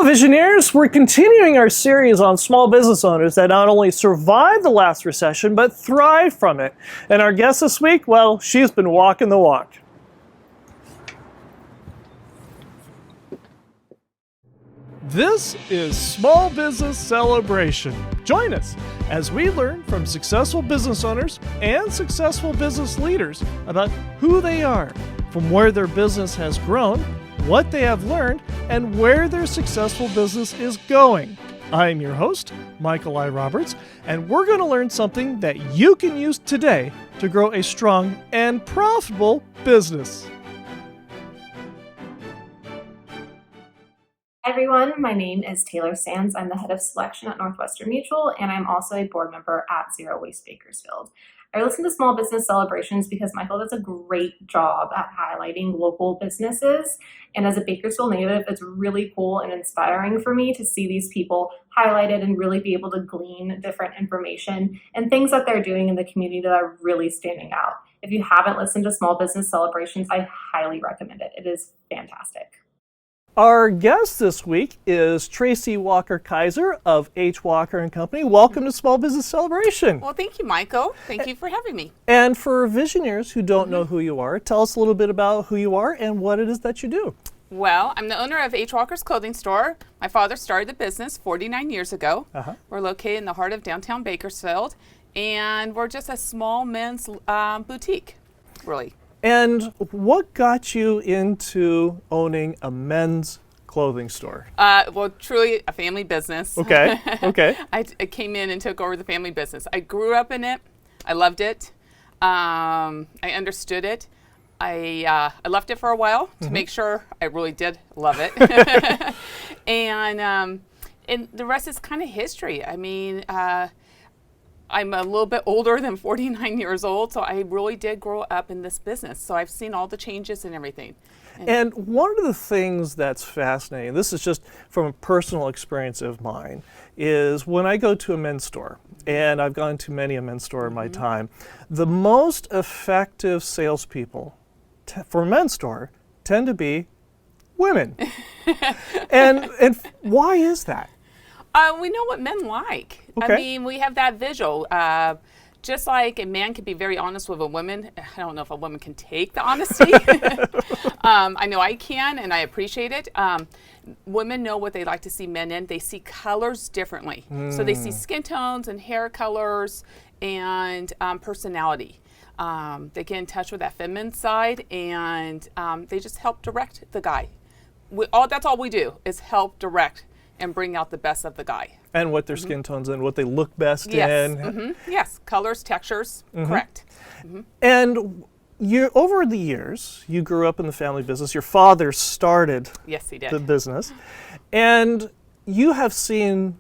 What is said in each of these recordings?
Visionaries, we're continuing our series on small business owners that not only survived the last recession, but thrived from it. And our guest this week, well, she's been walking the walk. This is Small Business Celebration. Join us as we learn from successful business owners and successful business leaders about who they are, from where their business has grown, what they have learned, and where their successful business is going. I'm your host, Michael I. Roberts, and we're going to learn something that you can use today to grow a strong and profitable business. Hi everyone, my name is Taylor Sands. I'm the head of selection at Northwestern Mutual, and I'm also a board member at Zero Waste Bakersfield. I listen to Small Business Celebrations because Michael does a great job at highlighting local businesses. And as a Bakersfield native, it's really cool and inspiring for me to see these people highlighted and really be able to glean different information and things that they're doing in the community that are really standing out. If you haven't listened to Small Business Celebrations, I highly recommend it. It is fantastic. Our guest this week is Tracy Walker Kiser of H. Walker & Company. Welcome to Small Business Celebration. Well, thank you, Michael. Thank you for having me. And for visionaries who don't know who you are, tell us a little bit about who you are and what it is that you do. Well, I'm the owner of H. Walker's Clothing Store. My father started the business 49 years ago. We're located in the heart of downtown Bakersfield, and we're just a small men's boutique, really. And what got you into owning a men's clothing store? Well, truly a family business. Okay. I came in and took over the family business. I grew up in it. I loved it. I understood it. I left it for a while to make sure I really did love it. And the rest is kind of history. I mean, I'm a little bit older than 49 years old, so I really did grow up in this business. So I've seen all the changes and everything. And one of the things that's fascinating, this is just from a personal experience of mine, is when I go to a men's store, and I've gone to many a men's store in my time, the most effective salespeople for a men's store tend to be women. and why is that? We know what men like. Okay. I mean, we have that visual. Just like a man can be very honest with a woman, I don't know if a woman can take the honesty. I know I can, and I appreciate it. Women know what they like to see men in. They see colors differently. So they see skin tones and hair colors and personality. They get in touch with that feminine side, and they just help direct the guy. That's all we do is help direct and bring out the best of the guy. And what their skin tones and what they look best in. Yes, colors, textures, correct. And over the years, you grew up in the family business. Your father started Yes, he did. the business. And you have seen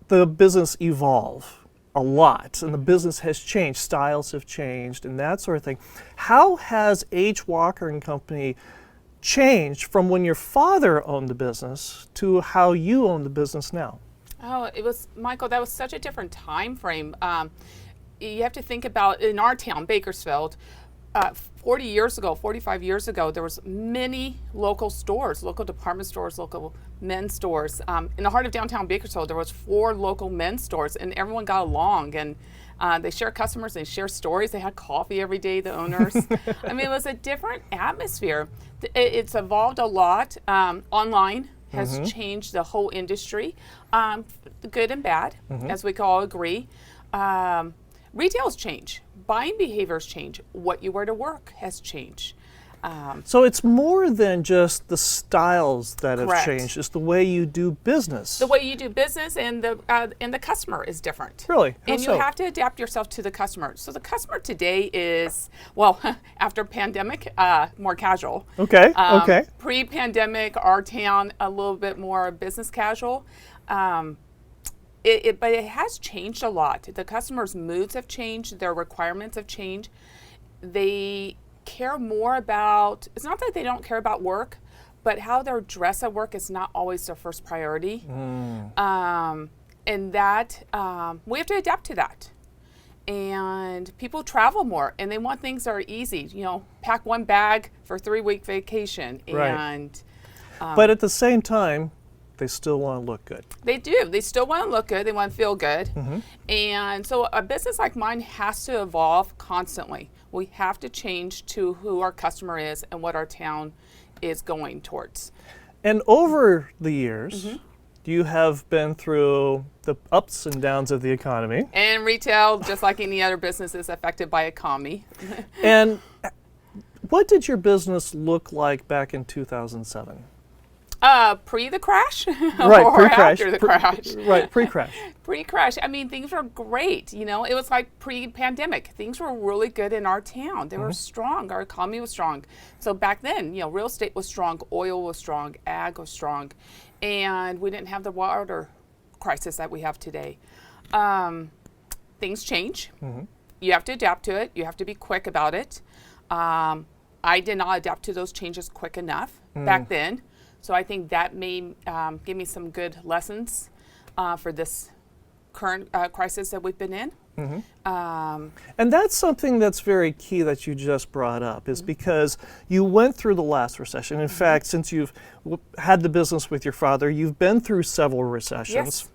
the business evolve a lot. And the business has changed. Styles have changed and that sort of thing. How has H. Walker & Company changed from when your father owned the business to how you own the business now? Oh, it was, Michael, that was such a different time frame. You have to think about, in our town, Bakersfield, 40 years ago, 45 years ago, there was many local stores, local department stores, local men's stores. In the heart of downtown Bakersfield, there was 4 local men's stores, and everyone got along. And they share customers, they share stories, they had coffee every day, the owners. I mean, it was a different atmosphere. It's evolved a lot. Online has changed the whole industry, good and bad, as we can all agree. Retail's changed, buying behaviors change, what you wear to work has changed. So it's more than just the styles that have Correct. changed. It's the way you do business. The way you do business and the customer is different. Really? How And you so? have to adapt yourself to the customer. So the customer today is, well, after pandemic, more casual. Okay. Pre-pandemic, our town, a little bit more business casual. But it has changed a lot. The customers' moods have changed. Their requirements have changed. They care more about, it's not that they don't care about work, but how they're dressed at work is not always their first priority. And that, we have to adapt to that. And people travel more and they want things that are easy, pack one bag for a 3-week vacation. Right. And but at the same time, they still want to look good. They do. They still want to look good. They want to feel good. Mm-hmm. And so a business like mine has to evolve constantly. We have to change to who our customer is and what our town is going towards. And over the years, Mm-hmm. you have been through the ups and downs of the economy. And retail, just like any other business, is affected by economy. And what did your business look like back in 2007? Pre the crash? Right, or pre-crash. after the crash? Right, pre-crash. Pre-crash. I mean, things were great. You know, it was like pre-pandemic. Things were really good in our town. They were strong. Our economy was strong. So back then, you know, real estate was strong, oil was strong, ag was strong, and we didn't have the water crisis that we have today. Things change. Mm-hmm. You have to adapt to it. You have to be quick about it. I did not adapt to those changes quick enough back then. So I think that may give me some good lessons for this current crisis that we've been in. Mm-hmm. And that's something that's very key that you just brought up, is because you went through the last recession. In fact, since you've had the business with your father, you've been through several recessions. Yes.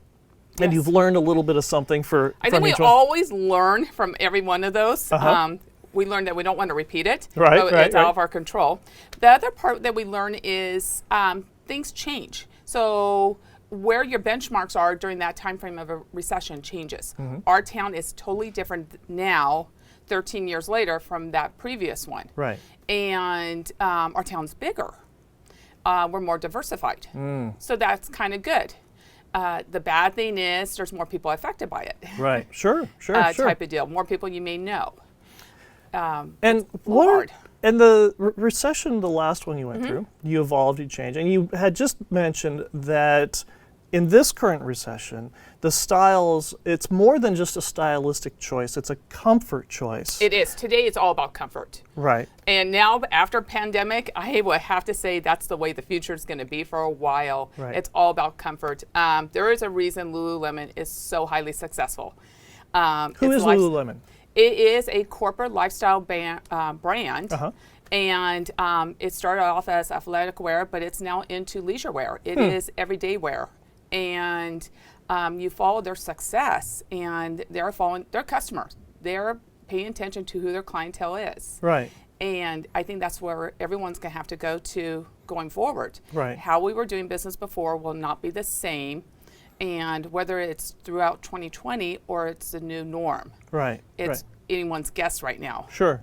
And Yes. you've learned a little bit of something from I think we each one. always learn from every one of those. Uh-huh. We learned that we don't want to repeat it. Right, So right, it's out right. of our control. The other part that we learn is things change. So where your benchmarks are during that time frame of a recession changes. Our town is totally different now, 13 years later, from that previous one. Right. And our town's bigger. We're more diversified. So that's kind of good. The bad thing is there's more people affected by it. Right. Sure. Type of deal. More people you may know. And it's what hard. and the recession, the last one you went Mm-hmm. through, you evolved, you changed, and you had just mentioned that in this current recession, the styles, it's more than just a stylistic choice, it's a comfort choice. It is. Today it's all about comfort. Right. And now after pandemic, I would have to say that's the way the future is going to be for a while. Right. It's all about comfort. There is a reason Lululemon is so highly successful. Who is Lululemon? It is a corporate lifestyle brand, Uh-huh. and it started off as athletic wear, but it's now into leisure wear. It is everyday wear, and you follow their success, and they're following their customers. They're paying attention to who their clientele is. Right. And I think that's where everyone's going to have to go to going forward. Right. How we were doing business before will not be the same. And whether it's throughout 2020 or it's the new norm, Right. it's anyone's guess right now. Sure.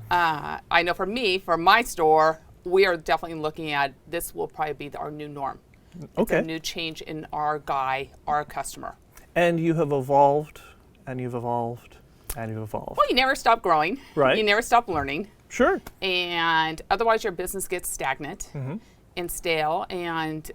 I know for me, for my store, we are definitely looking at this will probably be our new norm. It's Okay. a new change in our our customer. And you have evolved, and you've evolved, and you've evolved. Well, you never stop growing. Right. You never stop learning. Sure. And otherwise your business gets stagnant and stale, and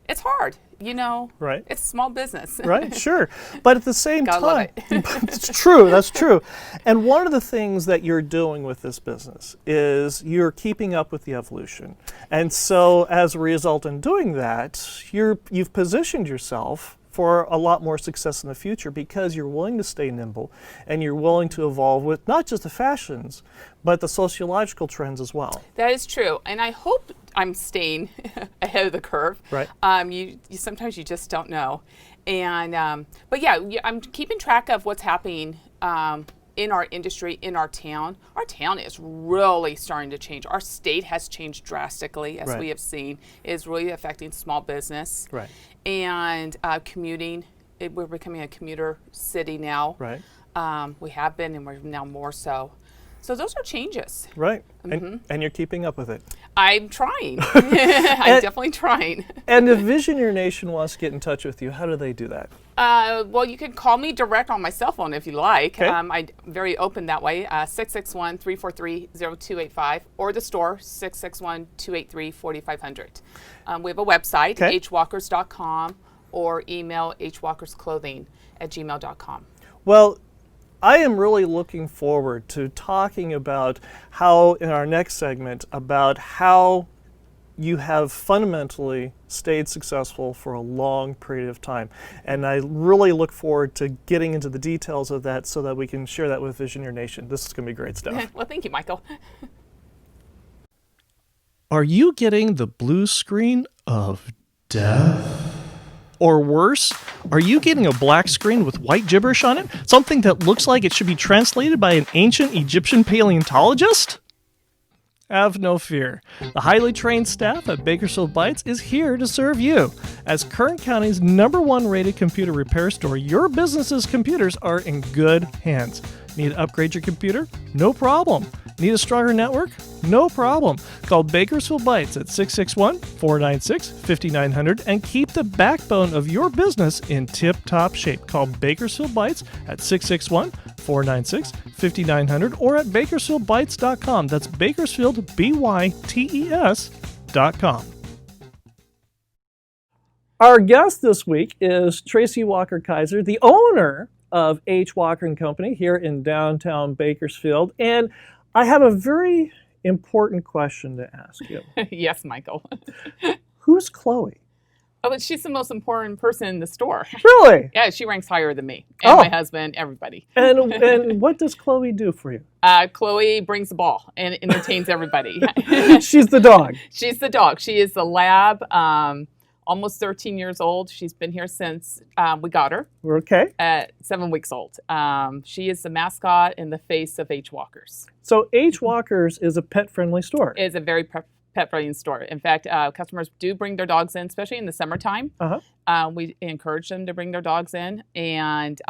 it's hard, you know. Right. It's a small business. Right, sure. But at the same Gotta love time, it's true, that's true. And one of the things that you're doing with this business is you're keeping up with the evolution. And so as a result in doing that, you've positioned yourself for a lot more success in the future because you're willing to stay nimble and you're willing to evolve with not just the fashions, but the sociological trends as well. That is true, and I hope I'm staying ahead of the curve. Right. You sometimes you just don't know, and but yeah, I'm keeping track of what's happening in our industry, in our town. Our town is really starting to change. Our state has changed drastically, as Right. we have seen. It is really affecting small business. Right. And commuting. We're becoming a commuter city now. Right. We have been, and we're now more so. So those are changes. Right. And you're keeping up with it. I'm trying. I'm definitely trying. And if Visioneer Nation wants to get in touch with you, how do they do that? Well, you can call me direct on my cell phone if you like. Okay. I'm very open that way, 661-343-0285, or the store, 661-283-4500. We have a website, Okay. hwalkers.com, or email hwalkersclothing@gmail.com. Well, I am really looking forward to talking about how, in our next segment, about how you have fundamentally stayed successful for a long period of time. And I really look forward to getting into the details of that so that we can share that with Visioneer Nation. This is going to be great stuff. Well, thank you, Michael. Are you getting the blue screen of deaf? Or worse, are you getting a black screen with white gibberish on it? Something that looks like it should be translated by an ancient Egyptian paleontologist? Have no fear. The highly trained staff at Bakersfield Bytes is here to serve you. As Kern County's #1 rated computer repair store, your business's computers are in good hands. Need to upgrade your computer? No problem. Need a stronger network? No problem. Call Bakersfield Bytes at 661-496-5900 and keep the backbone of your business in tip-top shape. Call Bakersfield Bytes at 661-496-5900 or at bakersfieldbytes.com. That's Bakersfield, BYTES.com. Our guest this week is Tracy Walker Kiser, the owner of H. Walker & Company here in downtown Bakersfield. And I have a very important question to ask you. Yes, Michael. Who's Chloe? Oh, but she's the most important person in the store. Really? Yeah, she ranks higher than me and my husband, everybody. And what does Chloe do for you? Chloe brings the ball and entertains everybody. She's the dog. She's the dog. She is the lab. Almost 13 years old. She's been here since we got her. Okay. At 7 weeks old. She is the mascot and the face of H. Walkers. So H. Walkers is a pet-friendly store. It is a very pet-friendly store. In fact, customers do bring their dogs in, especially in the summertime. We encourage them to bring their dogs in. And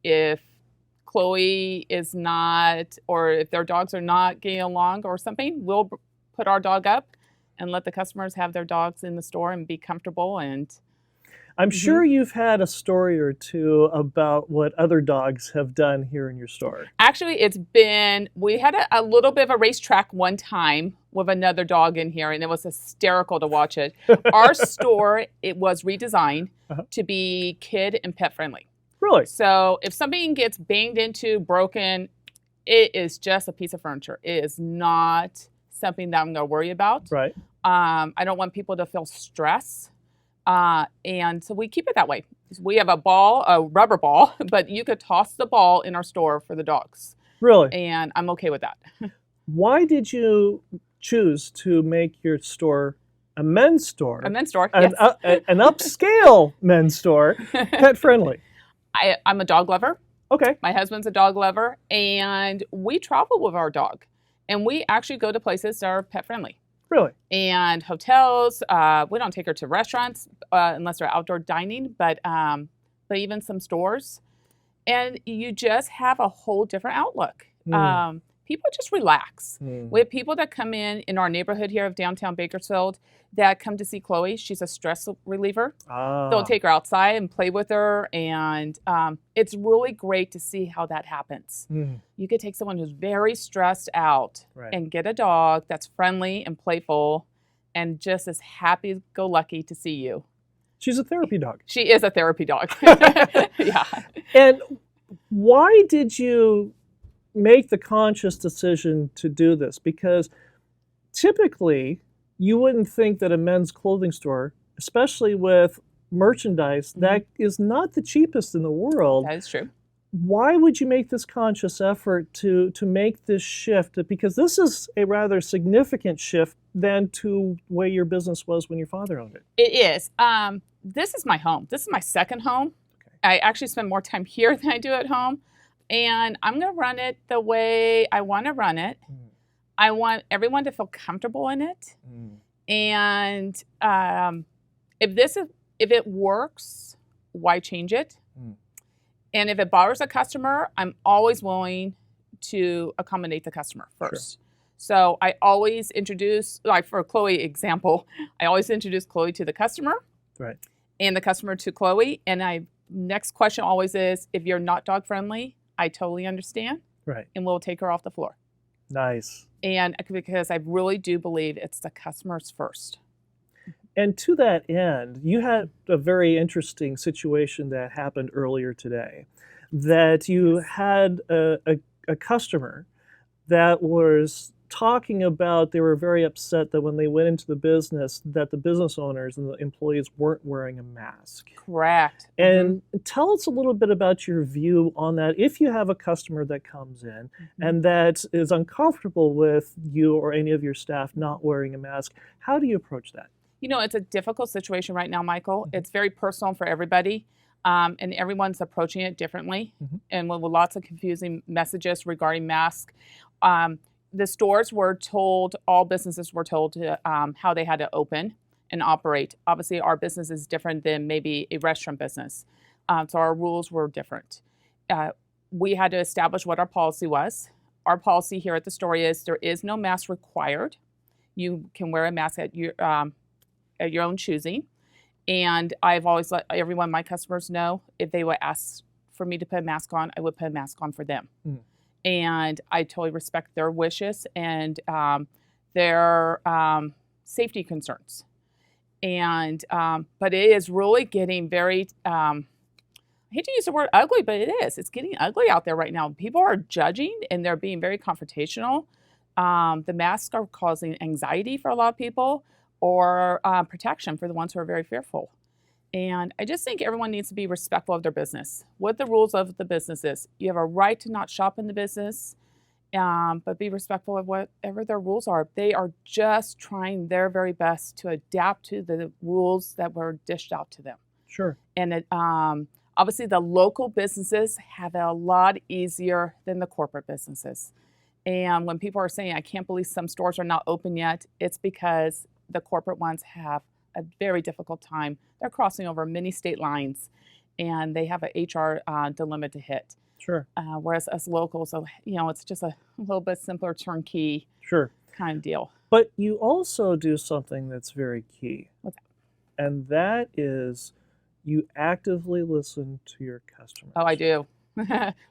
if Chloe is not, or if their dogs are not getting along or something, we'll put our dog up and let the customers have their dogs in the store and be comfortable. And I'm sure you've had a story or two about what other dogs have done here in your store. Actually, we had a little bit of a racetrack one time with another dog in here, and it was hysterical to watch it. Our store, it was redesigned to be kid and pet friendly. Really? So if something gets banged into, broken, it is just a piece of furniture. It is not something that I'm going to worry about. Right. I don't want people to feel stress. And so we keep it that way. We have a rubber ball, but you could toss the ball in our store for the dogs. Really? And I'm okay with that. Why did you choose to make your store a men's store? A men's store, yes. An upscale men's store, pet friendly. I'm a dog lover. Okay. My husband's a dog lover, and we travel with our dog. And we actually go to places that are pet friendly. Really? And hotels. We don't take her to restaurants unless they're outdoor dining, but even some stores. And you just have a whole different outlook. People just relax. We have people that come in our neighborhood here of downtown Bakersfield that come to see Chloe. She's a stress reliever. They'll take her outside and play with her, and it's really great to see how that happens. You could take someone who's very stressed out and get a dog that's friendly and playful and just as happy-go-lucky to see you. She's a therapy dog. She is a therapy dog. Yeah. And why did you make the conscious decision to do this? Because typically you wouldn't think that a men's clothing store, especially with merchandise that is not the cheapest in the world. That is true. Why would you make this conscious effort to make this shift? Because this is a rather significant shift than to the way your business was when your father owned it. It is. This is my home. This is my second home. Okay. I actually spend more time here than I do at home. And I'm going to run it the way I want to run it. I want everyone to feel comfortable in it. And if it works, why change it? And if it bothers a customer, I'm always willing to accommodate the customer first. Sure. So I always introduce, like for Chloe example, I always introduce Chloe to the customer. Right. And the customer to Chloe. And next question always is, if you're not dog friendly, I totally understand. Right. And we'll take her off the floor. Nice. And because I really do believe it's the customers first. And to that end, you had a very interesting situation that happened earlier today, that you had a customer that was talking about they were very upset that when they went into the business that the business owners and the employees weren't wearing a mask. Correct. And tell us a little bit about your view on that. If you have a customer that comes in and that is uncomfortable with you or any of your staff not wearing a mask, how do you approach that? It's a difficult situation right now, Michael. Mm-hmm. It's very personal for everybody, and everyone's approaching it differently, Mm-hmm. and with lots of confusing messages regarding masks. The stores were told, all businesses were told to, how they had to open and operate. Obviously, our business is different than maybe a restaurant business, so our rules were different. We had to establish what our policy was. Our policy here at the store is there is no mask required. You can wear a mask at your own choosing. And I've always let everyone, my customers, know if they would ask for me to put a mask on, I would put a mask on for them. Mm. And I totally respect their wishes and their safety concerns. And but it is really getting very, I hate to use the word ugly, but it is. It's getting ugly out there right now. People are judging and they're being very confrontational. The masks are causing anxiety for a lot of people, or protection for the ones who are very fearful. And I just think everyone needs to be respectful of their business. What the rules of the business is. You have a right to not shop in the business, but be respectful of whatever their rules are. They are just trying their very best to adapt to the rules that were dished out to them. Sure. And obviously the local businesses have it a lot easier than the corporate businesses. And when people are saying, I can't believe some stores are not open yet, it's because the corporate ones have a very difficult time. They're crossing over many state lines, and they have an HR dilemma to hit. Sure. Whereas us locals, it's just a little bit simpler turnkey sure. kind of deal. But you also do something that's very key. What's that? And that is you actively listen to your customers. Oh, I do.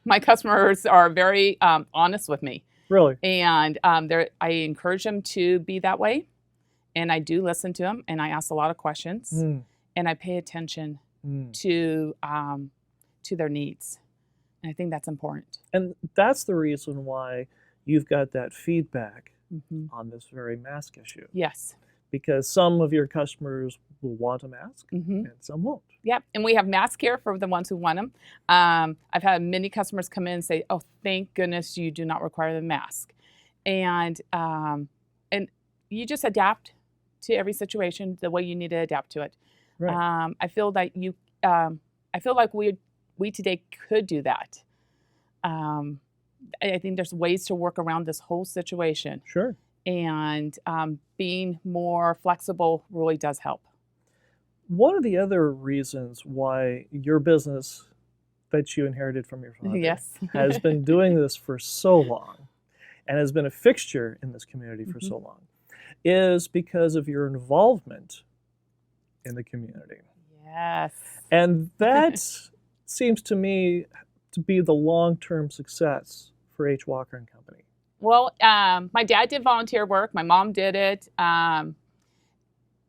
My customers are very honest with me. Really? And I encourage them to be that way. And I do listen to them, and I ask a lot of questions, and I pay attention to their needs. And I think that's important. And that's the reason why you've got that feedback on this very mask issue. Yes. Because some of your customers will want a mask, and some won't. Yep, and we have masks here for the ones who want them. I've had many customers come in and say, "Oh, thank goodness you do not require the mask," and you just adapt to every situation the way you need to adapt to it. Right. I feel like we today could do that. I think there's ways to work around this whole situation. Sure. And being more flexible really does help. One of the other reasons why your business that you inherited from your father yes. has been doing this for so long and has been a fixture in this community for so long is because of your involvement in the community. Yes. And that seems to me to be the long-term success for H. Walker and Company. Well, my dad did volunteer work. My mom did it.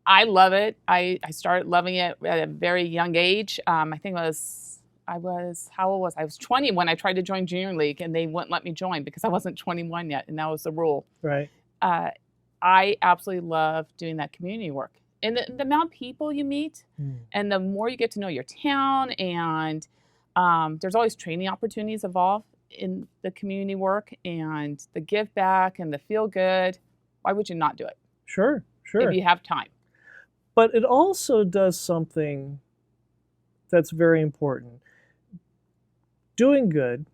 I love it. I started loving it at a very young age. I think how old was I? I was 20 when I tried to join Junior League, and they wouldn't let me join because I wasn't 21 yet, and that was the rule. Right. I absolutely love doing that community work. And the amount of people you meet, and the more you get to know your town, and there's always training opportunities involved in the community work, and the give back and the feel good. Why would you not do it? Sure. If you have time. But it also does something that's very important. Doing good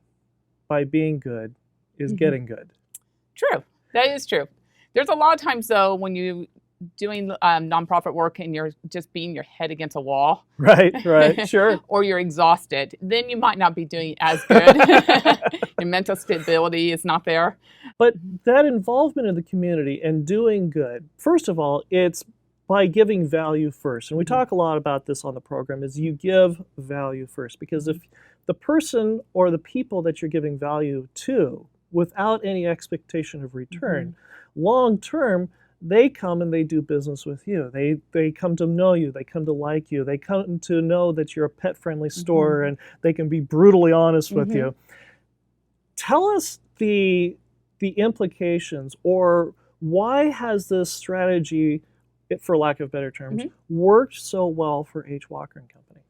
by being good is getting good. True. That is true. There's a lot of times, though, when you're doing nonprofit work and you're just beating your head against a wall. Right, sure. Or you're exhausted, then you might not be doing as good. Your mental stability is not there. But that involvement in the community and doing good, first of all, it's by giving value first. And we talk a lot about this on the program, is you give value first. Because if the person or the people that you're giving value to, without any expectation of return, long term, they come and they do business with you. They come to know you. They come to like you. They come to know that you're a pet-friendly store and they can be brutally honest with you. Tell us the implications, or why has this strategy, for lack of better terms, worked so well for H. Walker and Company?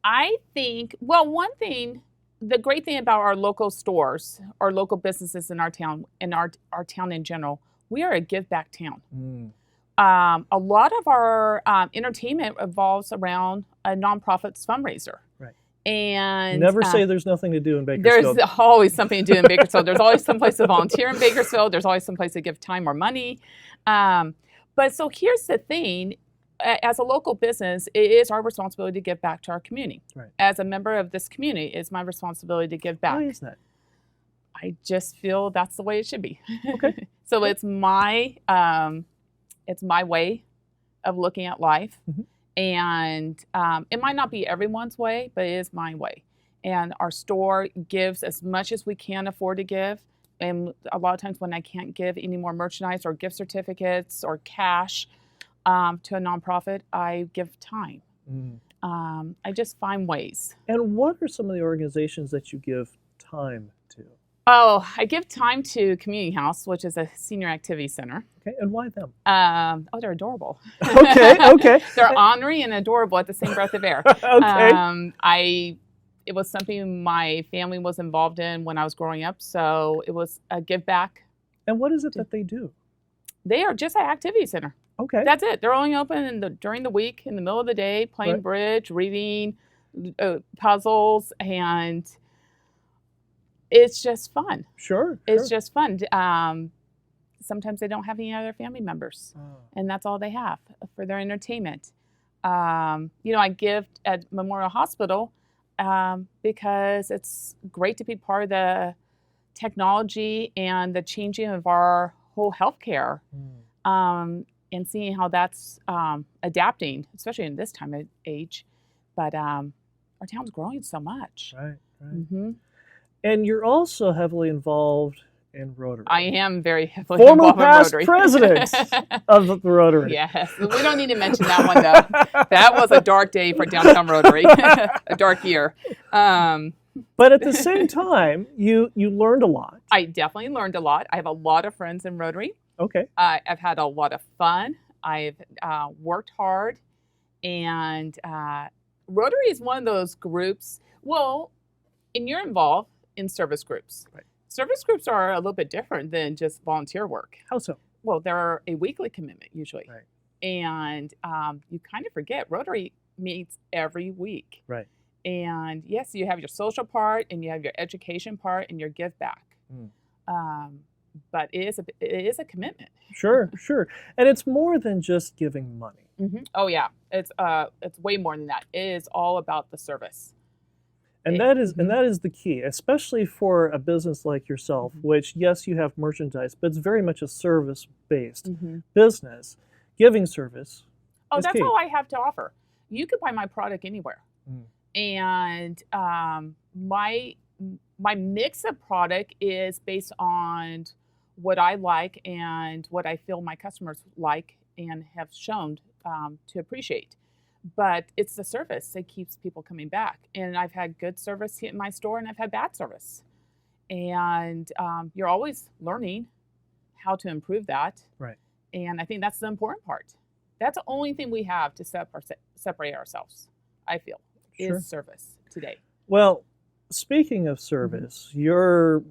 I think, well, one thing, the great thing about our local stores, our local businesses in our town, and our town in general, we are a give back town. A lot of our entertainment revolves around a nonprofit's fundraiser. Right. And Never say there's nothing to do in there's Bakersfield. always something to do in Bakersfield. There's always some place to volunteer in Bakersfield. There's always some place to give time or money. But so here's the thing. As a local business, it is our responsibility to give back to our community. Right. As a member of this community, it's my responsibility to give back. Why is that? I just feel that's the way it should be. Okay. So it's my way of looking at life. Mm-hmm. And it might not be everyone's way, but it is my way. And our store gives as much as we can afford to give. And a lot of times when I can't give any more merchandise or gift certificates or cash to a nonprofit, I give time. I just find ways. And what are some of the organizations that you give time to? Oh, I give time to Community House, which is a senior activity center. Okay, and why them? They're adorable. Okay. They're ornery and adorable at the same breath of air. Okay. It was something my family was involved in when I was growing up, so it was a give back. And what is it that they do? They are just an activity center. Okay. That's it. They're only open during the week, in the middle of the day, playing Right. bridge, reading, puzzles, and it's just fun. Sure. It's just fun. Sometimes they don't have any other family members, and that's all they have for their entertainment. I give at Memorial Hospital because it's great to be part of the technology and the changing of our whole healthcare, and seeing how that's adapting, especially in this time of age. But our town's growing so much. Right. Mm-hmm. And you're also heavily involved in Rotary. I am very heavily Former involved past in Rotary. president of the Rotary. Yes, we don't need to mention that one though. That was a dark day for downtown Rotary, a dark year. But at the same time, you learned a lot. I definitely learned a lot. I have a lot of friends in Rotary. Okay. I've had a lot of fun. I've worked hard, and Rotary is one of those groups. Well, and you're involved in service groups. Right. Service groups are a little bit different than just volunteer work. How so? Well, they're a weekly commitment usually. Right. And you kind of forget Rotary meets every week. Right. And yes, you have your social part and you have your education part and your give back. But it is a commitment. Sure. And it's more than just giving money. Mm-hmm. Oh yeah, it's way more than that. It is all about the service. And that is the key, especially for a business like yourself, which, yes, you have merchandise, but it's very much a service-based business. Giving service is that's key. all I have to offer. You could buy my product anywhere. And my mix of product is based on what I like and what I feel my customers like and have shown to appreciate. But it's the service that keeps people coming back. And I've had good service in my store and I've had bad service. And you're always learning how to improve that. Right. And I think that's the important part. That's the only thing we have to separate ourselves, I feel, is service today. Well, speaking of service, your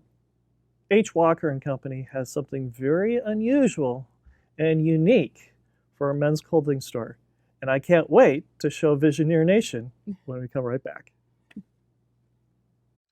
H. Walker and Company has something very unusual and unique for a men's clothing store. And I can't wait to show Visioneer Nation when we come right back.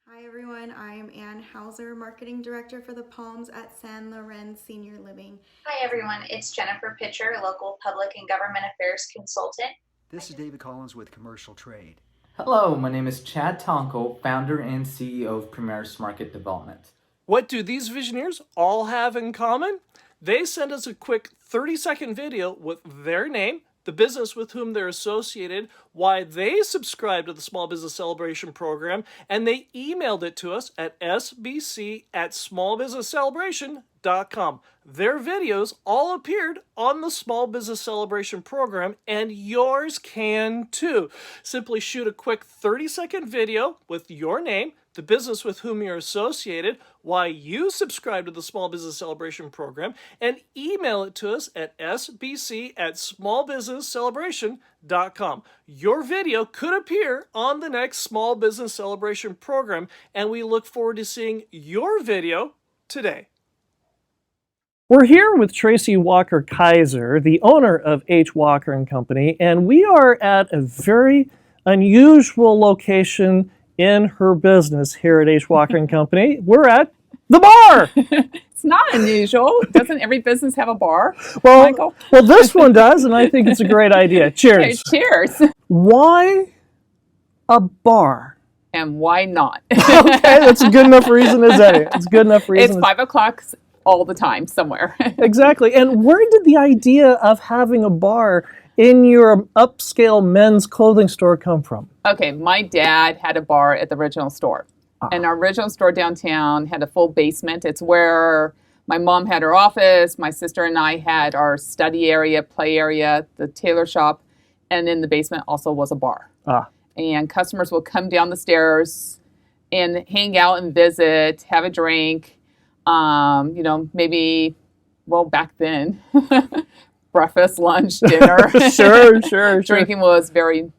Hi everyone, I am Ann Hauser, Marketing Director for the Palms at San Loren Senior Living. Hi everyone, it's Jennifer Pitcher, local public and government affairs consultant. This is David Collins with Commercial Trade. Hello, my name is Chad Tonko, founder and CEO of Primaris Market Development. What do these Visioneers all have in common? They send us a quick 30-second video with their name, the business with whom they're associated, why they subscribe to the Small Business Celebration program, and they emailed it to us at sbc@smallbusinesscelebration.com. Their videos all appeared on the Small Business Celebration program, and yours can too. Simply shoot a quick 30-second video with your name, the business with whom you're associated, why you subscribe to the Small Business Celebration program, and email it to us at sbc@smallbusinesscelebration.com. Your video could appear on the next Small Business Celebration program, and we look forward to seeing your video today. We're here with Tracy Walker Kiser, the owner of H. Walker and Company, and we are at a very unusual location in her business here at H. Walker and Company. We're at the bar. It's not unusual. Doesn't every business have a bar, Well, Michael? well, this one does, and I think it's a great idea. Cheers. Cheers. Why a bar? And why not? Okay, that's a good enough reason as any. It's good enough reason. It's 5 o'clock all the time somewhere. Exactly. And where did the idea of having a bar in your upscale men's clothing store come from? Okay, my dad had a bar at the original store. And our original store downtown had a full basement. It's where my mom had her office, my sister and I had our study area, play area, the tailor shop, and in the basement also was a bar. And customers would come down the stairs and hang out and visit, have a drink. Maybe, back then, breakfast, lunch, dinner. Sure. Drinking was very,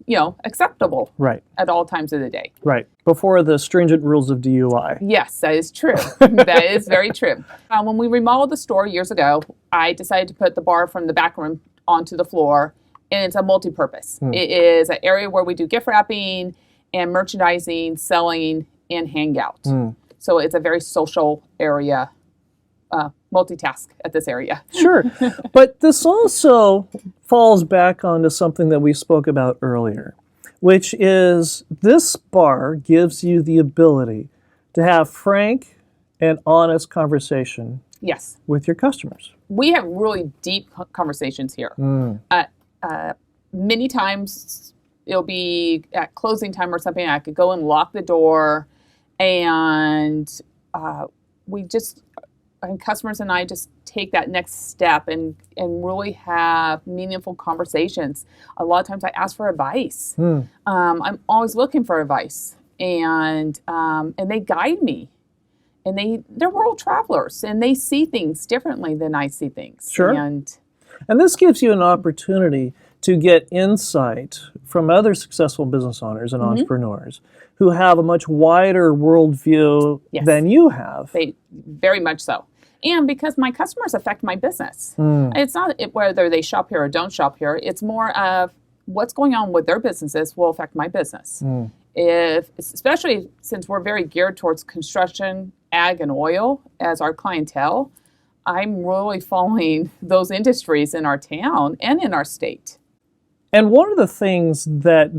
acceptable. Right. At all times of the day. Right. Before the stringent rules of DUI. Yes, that is true. That is very true. When we remodeled the store years ago, I decided to put the bar from the back room onto the floor, and it's a multi-purpose. It is an area where we do gift wrapping and merchandising, selling, and hangout. So it's a very social area, multitask at this area. Sure. But this also falls back onto something that we spoke about earlier, which is this bar gives you the ability to have frank and honest conversation Yes. with your customers. We have really deep conversations here. Many times it'll be at closing time or something, I could go and lock the door, and customers and I just take that next step and really have meaningful conversations. A lot of times I ask for advice. I'm always looking for advice, and they guide me. And they're world travelers, and they see things differently than I see things. Sure. And this gives you an opportunity to get insight from other successful business owners and entrepreneurs who have a much wider worldview than you have. They very much so. And because my customers affect my business. It's not whether they shop here or don't shop here. It's more of what's going on with their businesses will affect my business. Especially since we're very geared towards construction, ag, and oil as our clientele, I'm really following those industries in our town and in our state. And one of the things that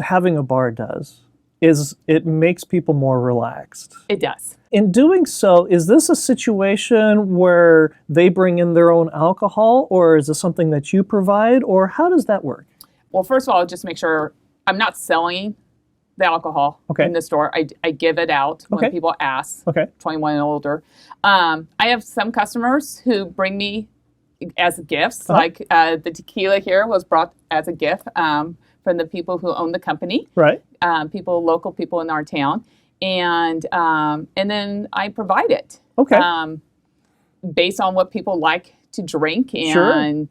having a bar does is it makes people more relaxed. It does. In doing so, is this a situation where they bring in their own alcohol, or is this something that you provide, or how does that work? Well, first of all, just make sure I'm not selling the alcohol in the store. I give it out when people ask, 21 and older. I have some customers who bring me as gifts, like the tequila here was brought as a gift from the people who own the company, local people in our town, and then I provide it based on what people like to drink, and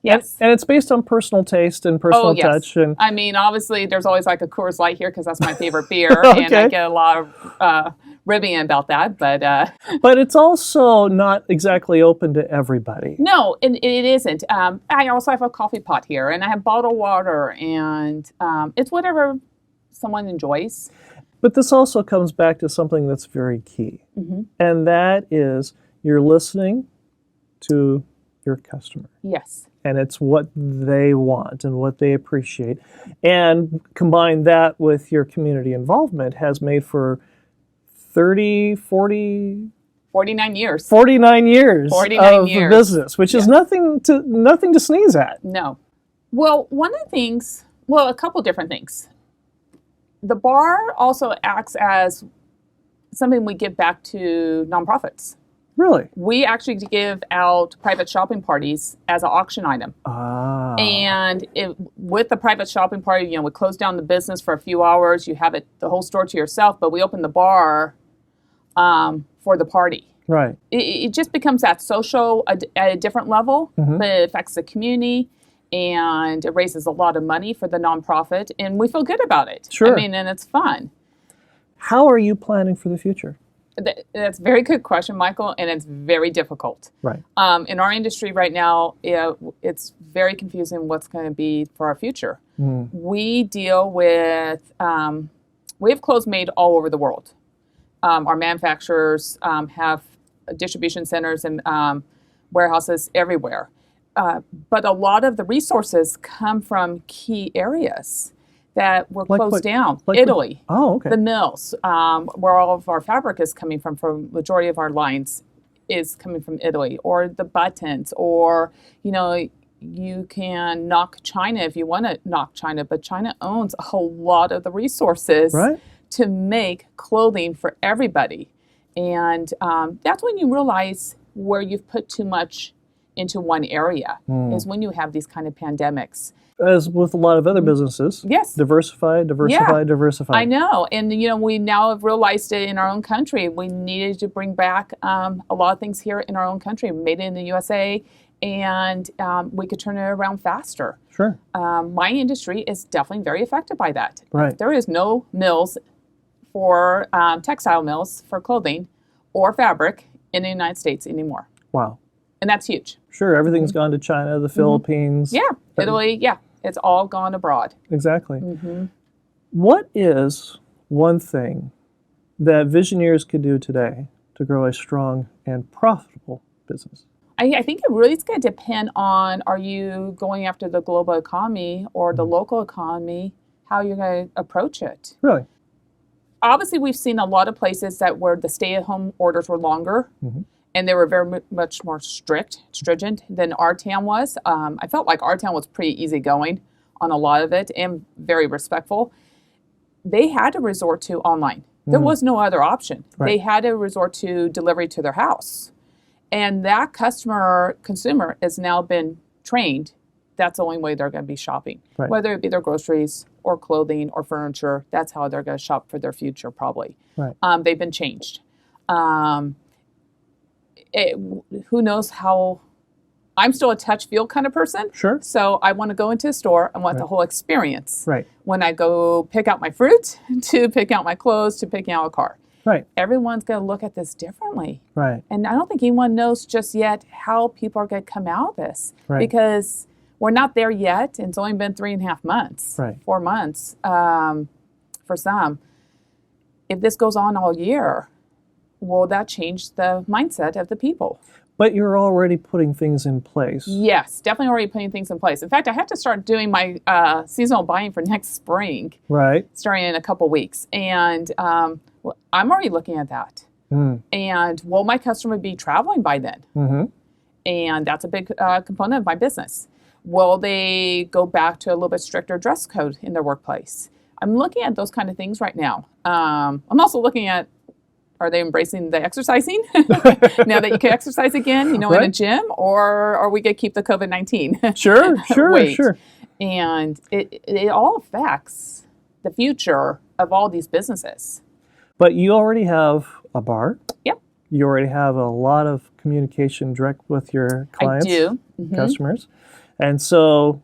yes, and it's based on personal taste and personal touch. And I mean, obviously, there's always like a Coors Light here because that's my favorite beer, and I get a lot of ribbing about that. But it's also not exactly open to everybody. No, it isn't. I also have a coffee pot here, and I have bottled water, and it's whatever someone enjoys. But this also comes back to something that's very key, and that is you're listening to your customer. Yes. And it's what they want and what they appreciate. And combine that with your community involvement has made for 49 years 49 years of the business, which is nothing to sneeze at. No. Well, a couple different things. The bar also acts as something we give back to nonprofits. Really? We actually give out private shopping parties as an auction item. And with the private shopping party, we close down the business for a few hours. You have the whole store to yourself, but we open the bar for the party. Right. It just becomes that social at a different level, but it affects the community, and it raises a lot of money for the nonprofit, and we feel good about it. Sure. I mean, and it's fun. How are you planning for the future? That's a very good question, Michael, and it's very difficult. Right. In our industry right now, it's very confusing what's going to be for our future. We deal with, we have clothes made all over the world. Our manufacturers have distribution centers and warehouses everywhere. But a lot of the resources come from key areas that were closed down. Italy, the mills, where all of our fabric is coming from for majority of our lines is coming from Italy, or the buttons, or, you can knock China if you want to knock China, but China owns a whole lot of the resources to make clothing for everybody. And that's when you realize where you've put too much into one area, is when you have these kind of pandemics. As with a lot of other businesses. Yes. Diversify. I know. And, we now have realized it in our own country. We needed to bring back a lot of things here in our own country, made in the USA, and we could turn it around faster. Sure. My industry is definitely very affected by that. Right. There is no mills for textile mills for clothing or fabric in the United States anymore. Wow. And that's huge. Sure, everything's gone to China, the Philippines. Yeah, Italy, it's all gone abroad. Exactly. What is one thing that Visioneers could do today to grow a strong and profitable business? I think it really is going to depend on, are you going after the global economy or the local economy, how you're going to approach it. Really? Obviously, we've seen a lot of places where the stay-at-home orders were longer. And they were very much more stringent than our town was. I felt like our town was pretty easygoing on a lot of it and very respectful. They had to resort to online. There was no other option. Right. They had to resort to delivery to their house. And that consumer has now been trained. That's the only way they're going to be shopping. Right. Whether it be their groceries or clothing or furniture, that's how they're going to shop for their future probably. Right. They've been changed. Who knows how. I'm still a touch feel kind of person. Sure. So I want to go into a store. I want the whole experience. Right. When I go pick out my fruit, to pick out my clothes, to picking out a car. Right. Everyone's going to look at this differently. Right. And I don't think anyone knows just yet how people are going to come out of this. Right. Because we're not there yet. And it's only been 3.5 months. Right. 4 months for some. If this goes on all year, will that change the mindset of the people? But you're already putting things in place. Yes, definitely already putting things in place. In fact, I have to start doing my seasonal buying for next spring. Right. Starting in a couple weeks. And I'm already looking at that. And will my customer be traveling by then? And that's a big component of my business. Will they go back to a little bit stricter dress code in their workplace? I'm looking at those kind of things right now. I'm also looking at, are they embracing the exercising now that you can exercise again, in a gym, or are we going to keep the COVID-19? Sure. And it all affects the future of all these businesses. But you already have a bar. Yep. You already have a lot of communication direct with your clients. I do. Customers. And so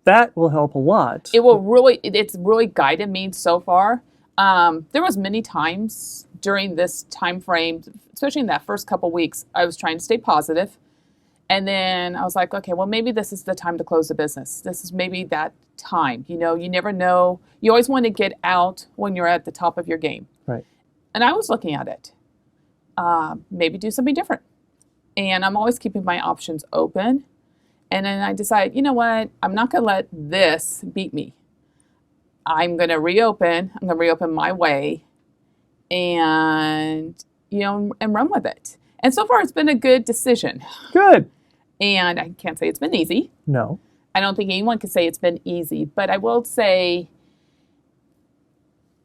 that will help a lot. It's really guided me so far. There was many times during this time frame, especially in that first couple weeks, I was trying to stay positive. And then I was like, okay, well, maybe this is the time to close the business. This is maybe that time. You never know. You always want to get out when you're at the top of your game. Right. And I was looking at it. Maybe do something different. And I'm always keeping my options open. And then I decided, you know what? I'm not going to let this beat me. I'm going to reopen. I'm going to reopen my way. And run with it. And so far, it's been a good decision. Good. And I can't say it's been easy. No. I don't think anyone can say it's been easy. But I will say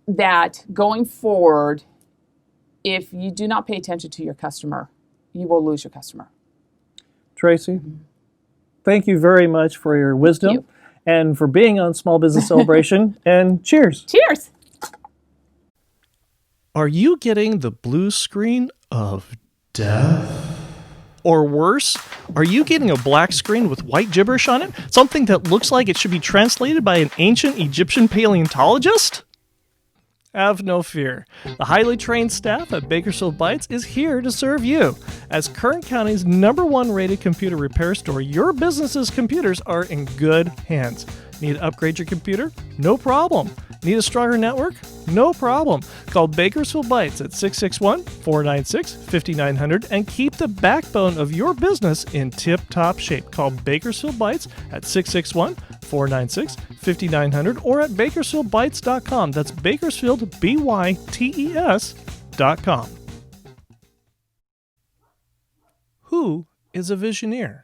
that going forward, if you do not pay attention to your customer, you will lose your customer. Tracy, thank you very much for your wisdom and for being on Small Business Celebration. And cheers. Cheers. Are you getting the blue screen of death? Or worse, are you getting a black screen with white gibberish on it? Something that looks like it should be translated by an ancient Egyptian paleontologist? Have no fear. The highly trained staff at Bakersfield Bytes is here to serve you. As Kern County's #1 rated computer repair store, your business's computers are in good hands. Need to upgrade your computer? No problem. Need a stronger network? No problem. Call Bakersfield Bytes at 661-496-5900 and keep the backbone of your business in tip-top shape. Call Bakersfield Bytes at 661-496-5900 or at bakersfieldbytes.com. That's bakersfieldbytes.com. Who is a visioneer?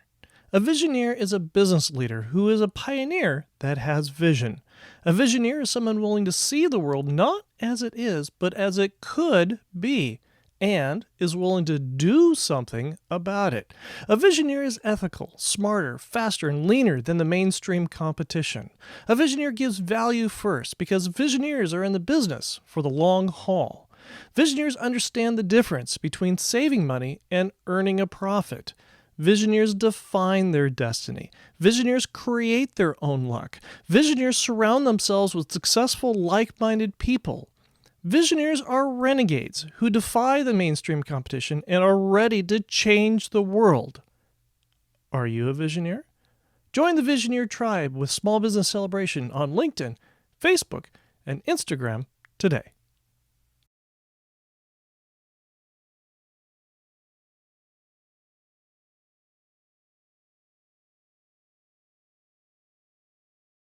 A visioneer is a business leader who is a pioneer that has vision. A visioneer is someone willing to see the world not as it is, but as it could be, and is willing to do something about it. A visioneer is ethical, smarter, faster, and leaner than the mainstream competition. A visioneer gives value first because visioneers are in the business for the long haul. Visioneers understand the difference between saving money and earning a profit. Visioneers define their destiny. Visioneers create their own luck. Visioneers surround themselves with successful, like-minded people. Visioneers are renegades who defy the mainstream competition and are ready to change the world. Are you a visioneer? Join the Visioneer Tribe with Small Business Celebration on LinkedIn, Facebook, and Instagram today.